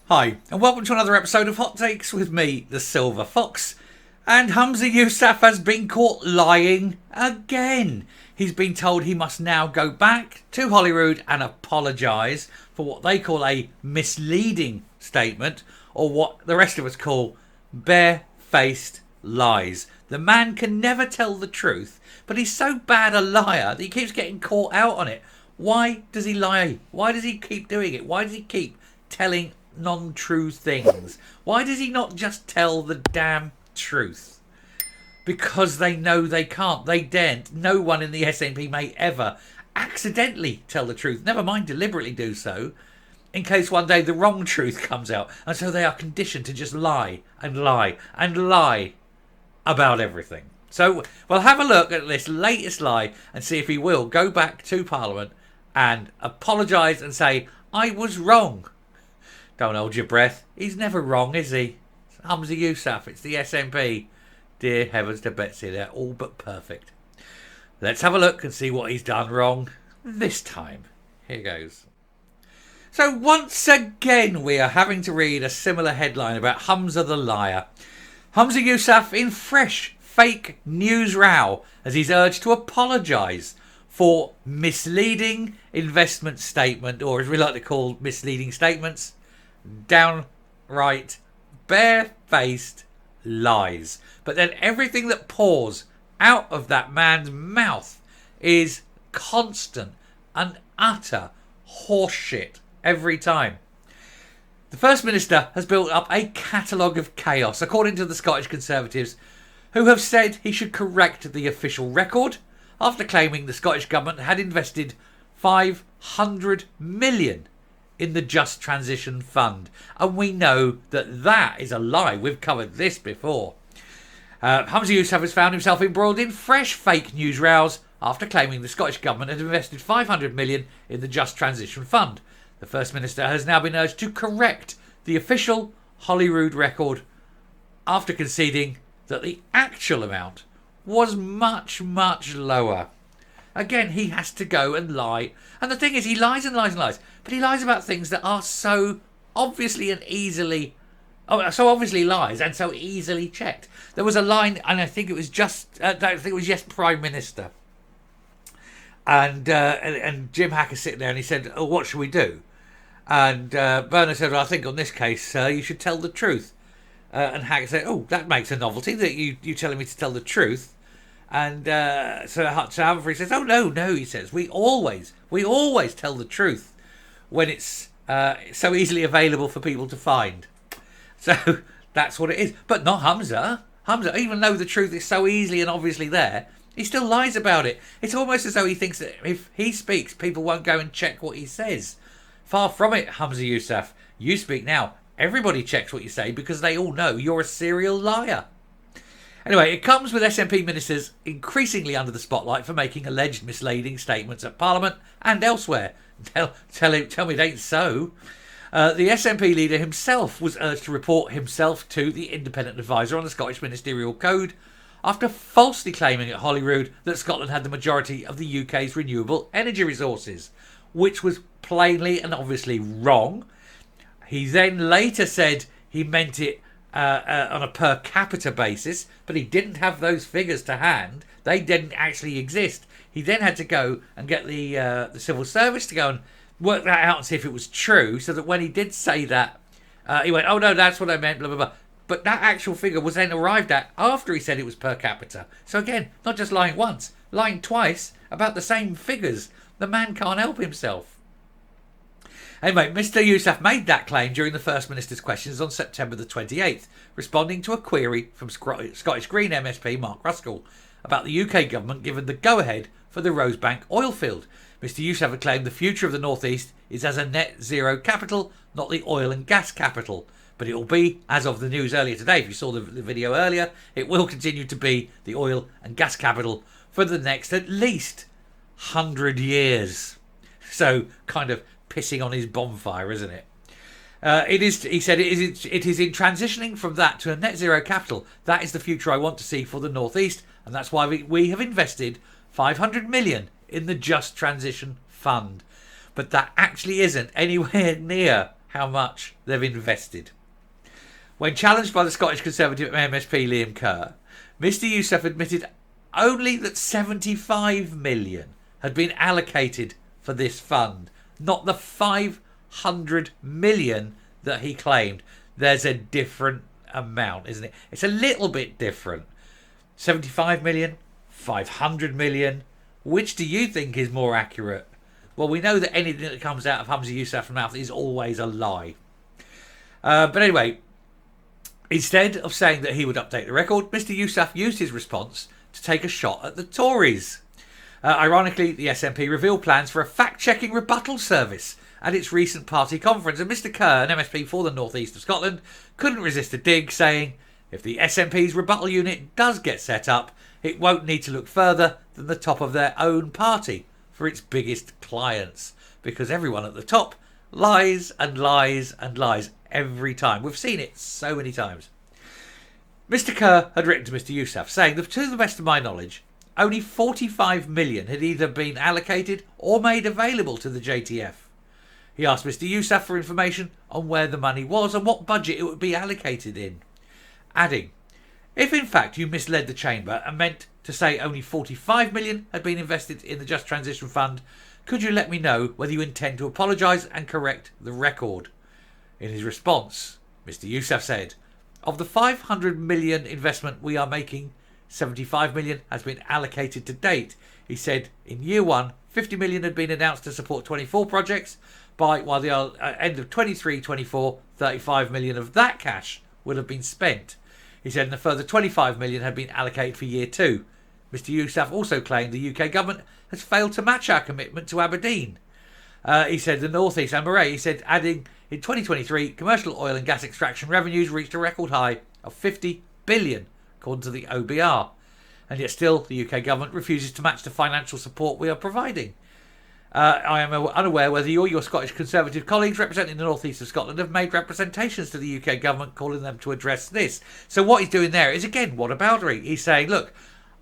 Hi, and welcome to another episode of Hot Takes with me, the Silver Fox. And Humza Yousaf has been caught lying again. He's been told he must now go back to Holyrood and apologise for what they call a misleading statement, or what the rest of us call bare-faced lies. The man can never tell the truth, but he's so bad a liar that he keeps getting caught out on it. Why does he lie? Why does he keep doing it? Why does he keep telling non-true things? Why does he not just tell the damn truth? Because they know they can't. They daren't. No one in the SNP may ever accidentally tell the truth, never mind deliberately do so, in case one day the wrong truth comes out. And so they are conditioned to just lie and lie and lie about everything. So we'll have a look at this latest lie and see if he will go back to Parliament and apologise and say, I was wrong. Don't hold your breath. He's never wrong, is he? It's Humza Yousaf. It's the SNP. Dear heavens to Betsy, they're all but perfect. Let's have a look and see what he's done wrong this time. Here goes. So once again, we are having to read a similar headline about Humza the liar. Humza Yousaf in fresh fake news row as he's urged to apologise for misleading investment statement, or as we like to call misleading statements, downright barefaced lies. But then everything that pours out of that man's mouth is constant and utter horseshit every time. The First Minister has built up a catalogue of chaos, according to the Scottish Conservatives, who have said he should correct the official record after claiming the Scottish Government had invested 500 million in the Just Transition Fund. And we know that that is a lie. We've covered this before. Humza Yousaf has found himself embroiled in fresh fake news rows after claiming the Scottish Government had invested 500 million in the Just Transition Fund. The First Minister has now been urged to correct the official Holyrood record after conceding that the actual amount was much, much lower. Again, he has to go and lie. And the thing is, he lies and lies and lies. But he lies about things that are so obviously and easily... so obviously lies and so easily checked. There was a line, and I think it was yes, Prime Minister. And Jim Hacker's sitting there and he said, oh, what should we do? And Bernard said, well, I think on this case, you should tell the truth. And Hacker said, oh, that makes a novelty, that you telling me to tell the truth. And so Humphrey says, oh, no, he says, we always tell the truth when it's so easily available for people to find. So that's what it is. But not Humza. Humza, even though the truth is so easily and obviously there, he still lies about it. It's almost as though he thinks that if he speaks, people won't go and check what he says. Far from it, Humza Yousaf. You speak now. Everybody checks what you say because they all know you're a serial liar. Anyway, it comes with SNP ministers increasingly under the spotlight for making alleged misleading statements at Parliament and elsewhere. Tell me it ain't so. The SNP leader himself was urged to report himself to the independent advisor on the Scottish Ministerial Code after falsely claiming at Holyrood that Scotland had the majority of the UK's renewable energy resources, which was plainly and obviously wrong. He then later said he meant it on a per capita basis, but he didn't have those figures to hand. They didn't actually exist. He then had to go and get the civil service to go and work that out and see if it was true, so that when he did say that, he went, oh no, that's what I meant, blah, blah, blah. But that actual figure was then arrived at after he said it was per capita. So again, not just lying once, lying twice about the same figures. The man can't help himself. Anyway, Mr Yousaf made that claim during the First Minister's questions on September the 28th, responding to a query from Scottish Green MSP Mark Ruskell about the UK government giving the go-ahead for the Rosebank oil field. Mr Yousaf had claimed the future of the North East is as a net zero capital, not the oil and gas capital. But it will be, as of the news earlier today, if you saw the video earlier, it will continue to be the oil and gas capital for the next at least 100 years. So kind of pissing on his bonfire, isn't it? It is. He said it is in transitioning from that to a net zero capital. That is the future I want to see for the North East, and that's why we have invested 500 million in the Just Transition Fund. But that actually isn't anywhere near how much they've invested. When challenged by the Scottish Conservative MSP Liam Kerr, Mr Yousaf admitted only that 75 million had been allocated for this fund, not the 500 million that he claimed. There's a different amount, isn't it? It's a little bit different. 75 million, 500 million. Which do you think is more accurate? Well, we know that anything that comes out of Humza Yousaf's mouth is always a lie. But anyway, instead of saying that he would update the record, Mr Yousaf used his response to take a shot at the Tories. Ironically, the SNP revealed plans for a fact-checking rebuttal service at its recent party conference, and Mr Kerr, an MSP for the North East of Scotland, couldn't resist a dig, saying, if the SNP's rebuttal unit does get set up, it won't need to look further than the top of their own party for its biggest clients, because everyone at the top lies and lies and lies every time. We've seen it so many times. Mr Kerr had written to Mr Yousaf saying that to the best of my knowledge, only 45 million had either been allocated or made available to the JTF. He asked Mr Yousaf for information on where the money was and what budget it would be allocated in, adding, if in fact you misled the chamber and meant to say only 45 million had been invested in the Just Transition Fund, could you let me know whether you intend to apologise and correct the record? In his response, Mr Yousaf said, of the 500 million investment we are making, 75 million has been allocated to date. He said in year one, 50 million had been announced to support 24 projects. By the end of 23-24, 35 million of that cash will have been spent. He said and a further 25 million had been allocated for year two. Mr Yousaf also claimed the UK government has failed to match our commitment to Aberdeen. He said the North East and Moray, he said, adding, in 2023, commercial oil and gas extraction revenues reached a record high of 50 billion, according to the OBR. And yet still, the UK government refuses to match the financial support we are providing. I am unaware whether you or your Scottish Conservative colleagues representing the North East of Scotland have made representations to the UK government calling them to address this. So what he's doing there is, again, whataboutery. He's saying, look,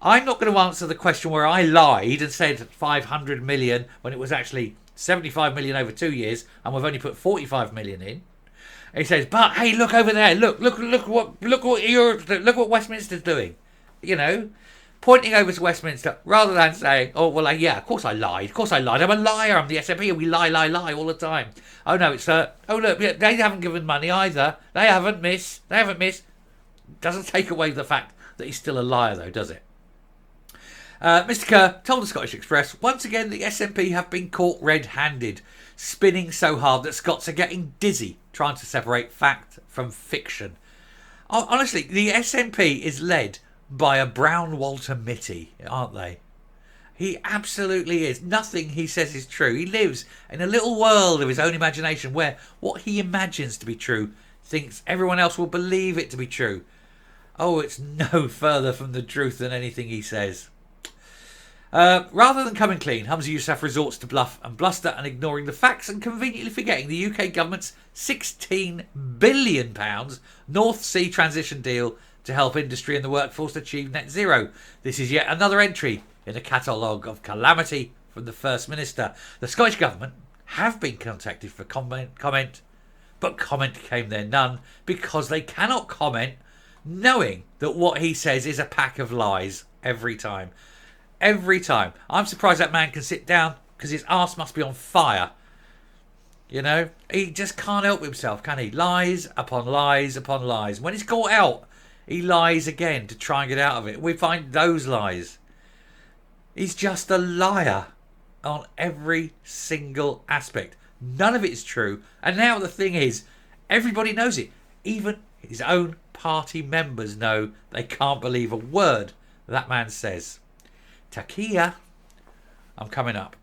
I'm not going to answer the question where I lied and said 500 million when it was actually 75 million over 2 years and we've only put 45 million in. He says, but hey, look over there, look what Westminster's doing. You know, pointing over to Westminster rather than saying, oh, well, yeah, of course I lied. I'm a liar. I'm the SNP and we lie all the time. Oh, no, it's, oh, look, they haven't given money either. They haven't, miss. Doesn't take away the fact that he's still a liar, though, does it? Mr Kerr told the Scottish Express, once again, the SNP have been caught red-handed, spinning so hard that Scots are getting dizzy trying to separate fact from fiction. Honestly, the SNP is led by a brown Walter Mitty, aren't they? He absolutely is. Nothing he says is true. He lives in a little world of his own imagination where what he imagines to be true thinks everyone else will believe it to be true. Oh, it's no further from the truth than anything he says. Rather than coming clean, Humza Yousaf resorts to bluff and bluster and ignoring the facts and conveniently forgetting the UK government's £16 billion North Sea transition deal to help industry and the workforce achieve net zero. This is yet another entry in a catalogue of calamity from the First Minister. The Scottish Government have been contacted for comment, but comment came there none because they cannot comment knowing that what he says is a pack of lies every time. Every time. I'm surprised that man can sit down because his arse must be on fire. You know, he just can't help himself, can he? Lies upon lies upon lies. When he's caught out, he lies again to try and get out of it. We find those lies. He's just a liar on every single aspect. None of it is true. And now the thing is, everybody knows it. Even his own party members know they can't believe a word that man says. Takia, I'm coming up.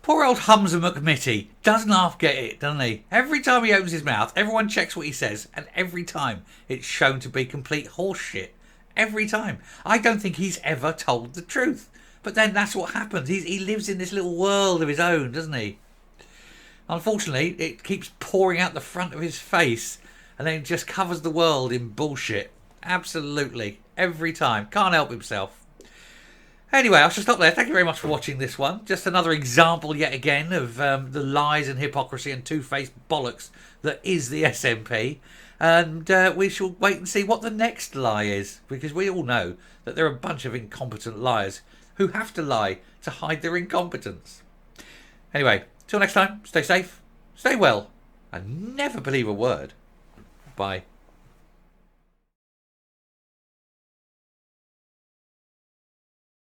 Poor old Humza McMitty doesn't half get it, doesn't he? Every time he opens his mouth, everyone checks what he says, and every time it's shown to be complete horseshit. Every time. I don't think he's ever told the truth. But then that's what happens. He lives in this little world of his own, doesn't he? Unfortunately, it keeps pouring out the front of his face, and then just covers the world in bullshit. Absolutely. Every time. Can't help himself. Anyway, I shall stop there. Thank you very much for watching this one. Just another example yet again of the lies and hypocrisy and two-faced bollocks that is the SNP. And we shall wait and see what the next lie is, because we all know that they're a bunch of incompetent liars who have to lie to hide their incompetence. Anyway, till next time, stay safe, stay well, and never believe a word. Bye.